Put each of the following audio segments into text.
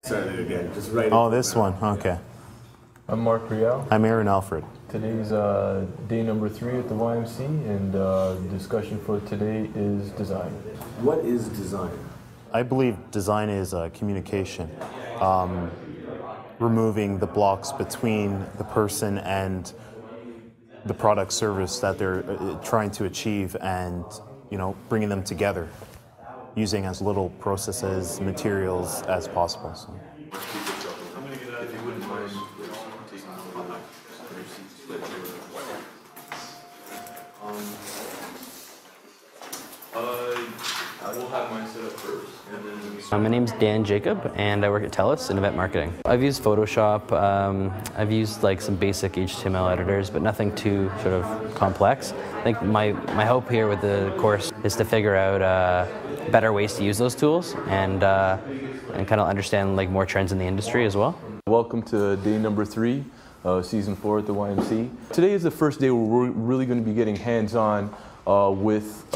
Start it again. Just write it. Oh, this one. Okay. I'm Mark Rial. I'm Aaron Alfred. Today's day number 3 at the YMC, and discussion for today is design. What is design? I believe design is communication, removing the blocks between the person and the product service that they're trying to achieve, and bringing them together, using as little processes, materials as possible. So. I'm going to get out if you wouldn't mind taking your seats. I will have mine set up first, and then My name's Dan Jacob, and I work at TELUS in event marketing. I've used Photoshop, I've used like some basic HTML editors, but nothing too sort of complex. I think my hope here with the course is to figure out better ways to use those tools and kind of understand like more trends in the industry as well. Welcome to day number 3, season 4 at the YMC. Today is the first day where we're really going to be getting hands-on with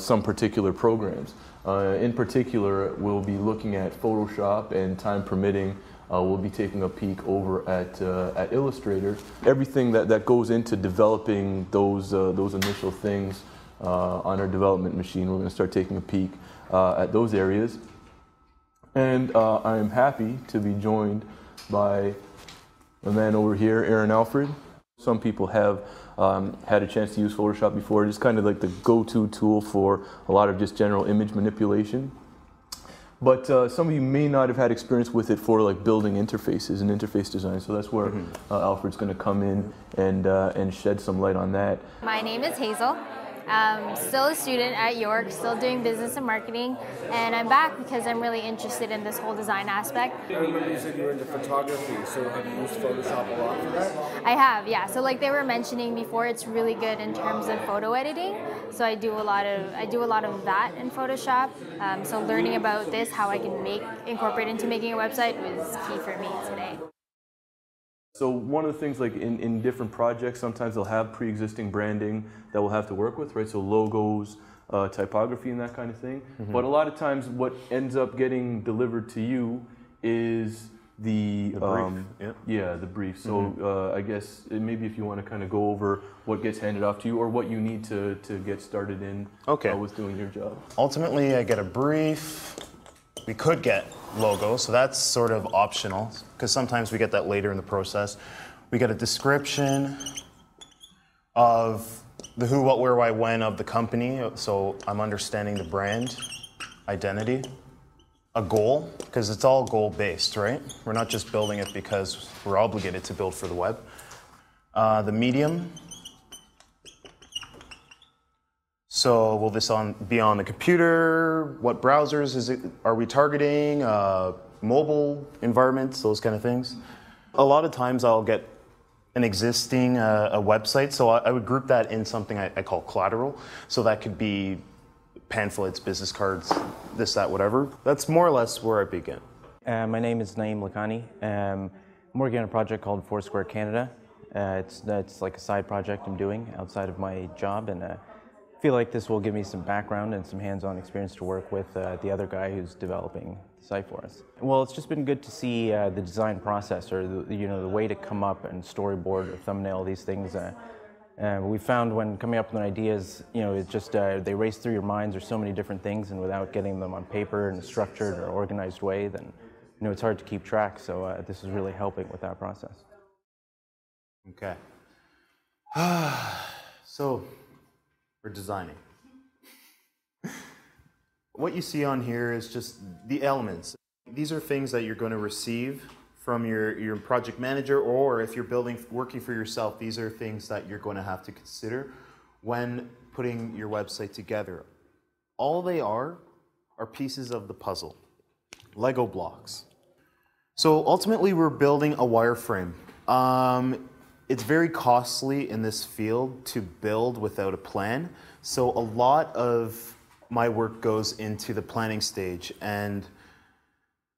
some particular programs. In particular, we'll be looking at Photoshop, and time permitting, we'll be taking a peek over at Illustrator. Everything that goes into developing those initial things on our development machine, we're going to start taking a peek at those areas. And I'm happy to be joined by a man over here, Aaron Alfred. Some people have had a chance to use Photoshop before. It's kind of like the go-to tool for a lot of just general image manipulation. But some of you may not have had experience with it for like building interfaces and interface design. So that's where Alfred's going to come in and shed some light on that. My name is Hazel. I'm still a student at York, still doing business and marketing, and I'm back because I'm really interested in this whole design aspect. I remember you said you were into photography, so have you used Photoshop a lot for that? I have, yeah. So like they were mentioning before, it's really good in terms of photo editing. So I do a lot of that in Photoshop. So learning about this, how I can incorporate into making a website, was key for me today. So one of the things, like in different projects, sometimes they'll have pre-existing branding that we'll have to work with, right? So logos, typography, and that kind of thing. But a lot of times what ends up getting delivered to you is the brief. Yeah, the brief. So I guess maybe if you want to kind of go over what gets handed off to you, or what you need to get started in with doing your job. Ultimately, I get a brief. We could get logos, so that's sort of optional, because sometimes we get that later in the process. We get a description of the who, what, where, why, when of the company, so I'm understanding the brand identity. A goal, because it's all goal-based, right? We're not just building it because we're obligated to build for the web. The medium. So will this be on the computer? What browsers are we targeting? Mobile environments, those kind of things. A lot of times I'll get an existing a website, so I would group that in something I call collateral. So that could be pamphlets, business cards, this, that, whatever. That's more or less where I begin. My name is Naeem Lakhani. I'm working on a project called Foursquare Canada. It's like a side project I'm doing outside of my job, and I feel like this will give me some background and some hands-on experience to work with the other guy who's developing the site for us. Well, it's just been good to see the design process, or the way to come up and storyboard or thumbnail these things. We found when coming up with ideas, it's just they race through your minds. There's so many different things, and without getting them on paper in a structured or organized way, then it's hard to keep track. So this is really helping with that process. Okay. So we're designing. What you see on here is just the elements. These are things that you're going to receive from your project manager, or if you're working for yourself, these are things that you're going to have to consider when putting your website together. All they are pieces of the puzzle, Lego blocks. So ultimately we're building a wireframe. It's very costly in this field to build without a plan. So a lot of my work goes into the planning stage, and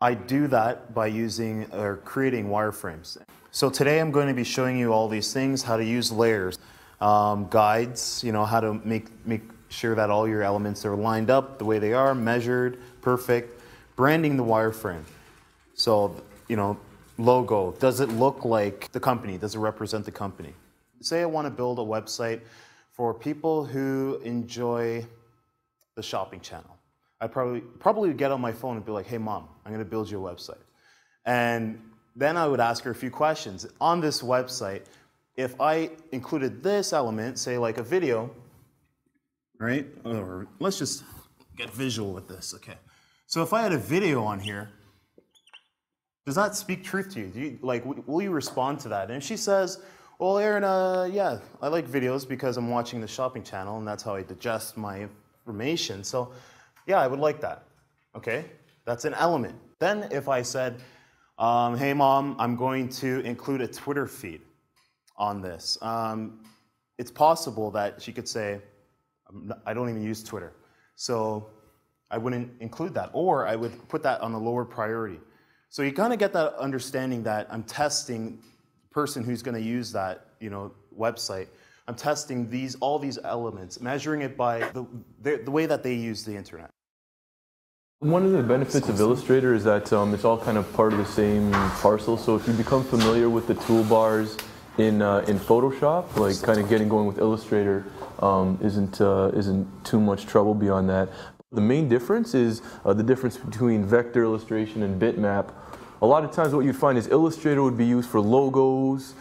I do that by using or creating wireframes. So today I'm going to be showing you all these things, how to use layers, guides, how to make sure that all your elements are lined up the way they are, measured, perfect, branding the wireframe. So, you know, logo, does it look like the company? Does it represent the company? Say I want to build a website for people who enjoy the shopping channel. I'd probably get on my phone and be like, hey mom, I'm going to build you a website. And then I would ask her a few questions. On this website, if I included this element, say like a video, right? Or let's just get visual with this, okay? So if I had a video on here, does that speak truth to you? Will you respond to that? And if she says, well, Aaron, yeah, I like videos because I'm watching the shopping channel and that's how I digest my information. So yeah, I would like that, okay? That's an element. Then if I said, hey mom, I'm going to include a Twitter feed on this. It's possible that she could say, I don't even use Twitter. So I wouldn't include that, or I would put that on a lower priority. So you kind of get that understanding that I'm testing the person who's going to use that, you know, website. I'm testing all these elements, measuring it by the way that they use the internet. One of the benefits of Illustrator is that it's all kind of part of the same parcel. So if you become familiar with the toolbars in Photoshop, like kind of getting going with Illustrator isn't too much trouble beyond that. The main difference is the difference between vector illustration and bitmap. A lot of times what you'd find is Illustrator would be used for logos,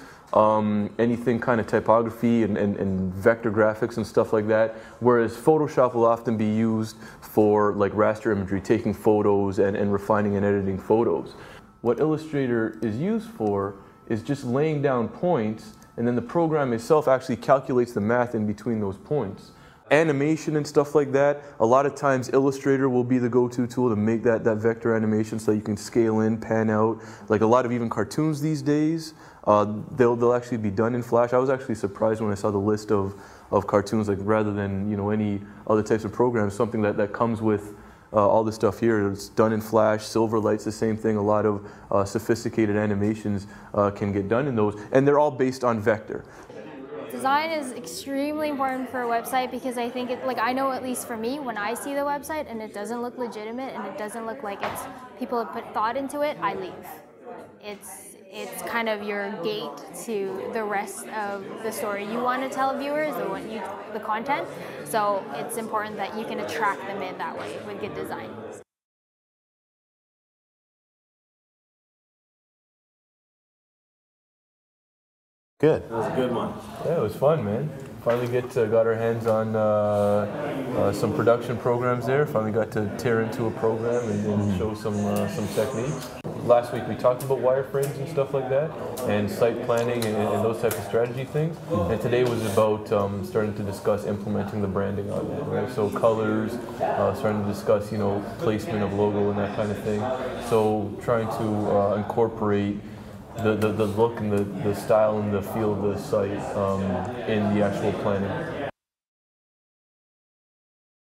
anything kind of typography and vector graphics and stuff like that, whereas Photoshop will often be used for like raster imagery, taking photos and refining and editing photos. What Illustrator is used for is just laying down points, and then the program itself actually calculates the math in between those points. Animation and stuff like that, a lot of times Illustrator will be the go-to tool to make that vector animation so you can scale in, pan out. Like a lot of even cartoons these days, they'll actually be done in Flash. I was actually surprised when I saw the list of cartoons, like rather than, you know, any other types of programs, something that comes with all this stuff here. It's done in Flash. Silverlight's the same thing. A lot of sophisticated animations can get done in those, and they're all based on vector. Design is extremely important for a website because I think I know at least for me, when I see the website and it doesn't look legitimate and it doesn't look like people have put thought into it, I leave. It's kind of your gate to the rest of the story you want to tell viewers, the content. So it's important that you can attract them in that way with good design. Good. That was a good one. Yeah, it was fun, man. Finally got our hands on some production programs there. Finally got to tear into a program and show some techniques. Last week we talked about wireframes and stuff like that, and site planning and those types of strategy things. And today was about starting to discuss implementing the branding on that, right? So colors, starting to discuss, you know, placement of logo and that kind of thing. So trying to incorporate the look and the style and the feel of the site in the actual planning.